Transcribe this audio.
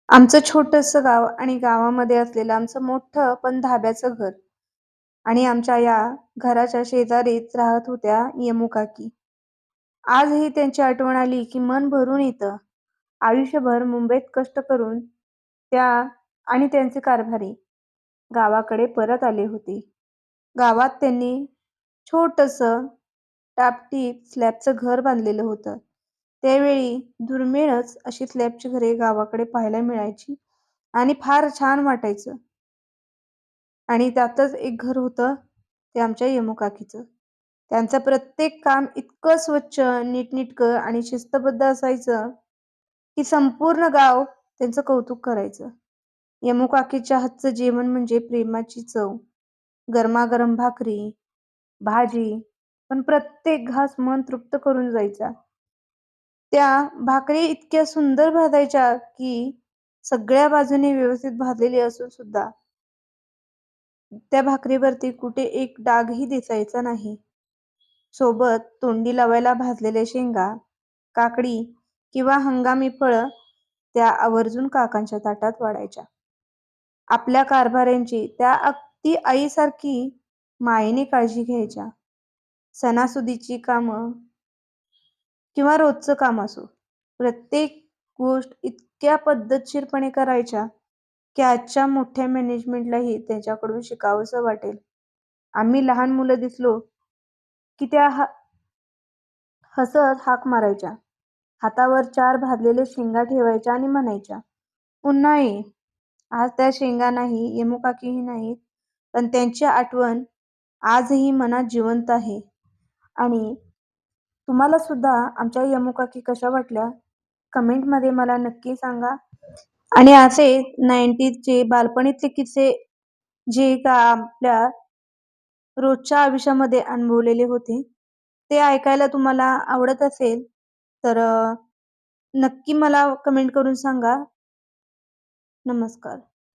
आमचं छोटंसं गाव आणि गावामध्ये असलेलं आमचं मोठं पण धाब्याचं घर आणि आमच्या या घराच्या शेजारीच राहत होत्या यमू काकी. आजही त्यांची आठवण आली की मन भरून येतं. आयुष्यभर मुंबईत कष्ट करून त्या आणि त्यांचे कारभारी गावाकडे परत आले होते. गावात त्यांनी छोटंसं टापटीप स्लॅबचं घर बांधलेलं होतं. त्यावेळी दुर्मिळच अशी स्लॅबची घरे गावाकडे पाहायला मिळायची आणि फार छान वाटायचं. आणि त्यातच एक घर होतं, ते आमच्या यमू काकीचं. त्यांचं प्रत्येक काम इतकं स्वच्छ, नीटनेटकं आणि शिस्तबद्ध असायचं, की संपूर्ण गाव त्यांचं कौतुक करायचं. यमू काकीच्या हातचं जेवण म्हणजे प्रेमाची चव. गरमागरम भाकरी, भाजी, पण प्रत्येक घास मन तृप्त करून जायचा. त्या भाकरी इतक्या सुंदर भाजायच्या, की सगळ्या बाजूने व्यवस्थित भाजलेली असून सुद्धा त्या भाकरीवरती कुठे एक डागही दिसायचा नाही. सोबत तोंडी लावायला भाजलेल्या शेंगा, काकडी किंवा हंगामी फळं त्या आवर्जून काकांच्या ताटात वाढायच्या. आपल्या कारभाऱ्यांची त्या अगदी आईसारखी मायेने काळजी घ्यायच्या. सणासुदीची कामं किंवा रोजचं काम असो, प्रत्येक गोष्ट इतक्या पद्धतशीरपणे करायच्या, की आजच्या मोठ्या मॅनेजमेंटलाही त्यांच्याकडून शिकावंसं वाटेल. आम्ही लहान मुलं दिसलो, की त्या हसत हाक मारायच्या. हातावर 4 भाजलेल्या शेंगा ठेवायच्या आणि म्हणायच्या, "पुन्हा ये." आज त्या शेंगा नाही, यमूकाकीही नाहीत, पण त्यांची आठवण आजही मनात जिवंत आहे. आणि तुम्हाला सुद्धा आमच्या यमूकाकी कशा वाटल्या? कमेंटमध्ये मला नक्की सांगा. आणि असे 90चे बालपणीतले किस्से जे का आपल्या रोजच्या आयुष्यामध्ये अनुभवलेले होते, ते ऐकायला तुम्हाला आवडत असेल, तर नक्की मला कमेंट करून सांगा. नमस्कार.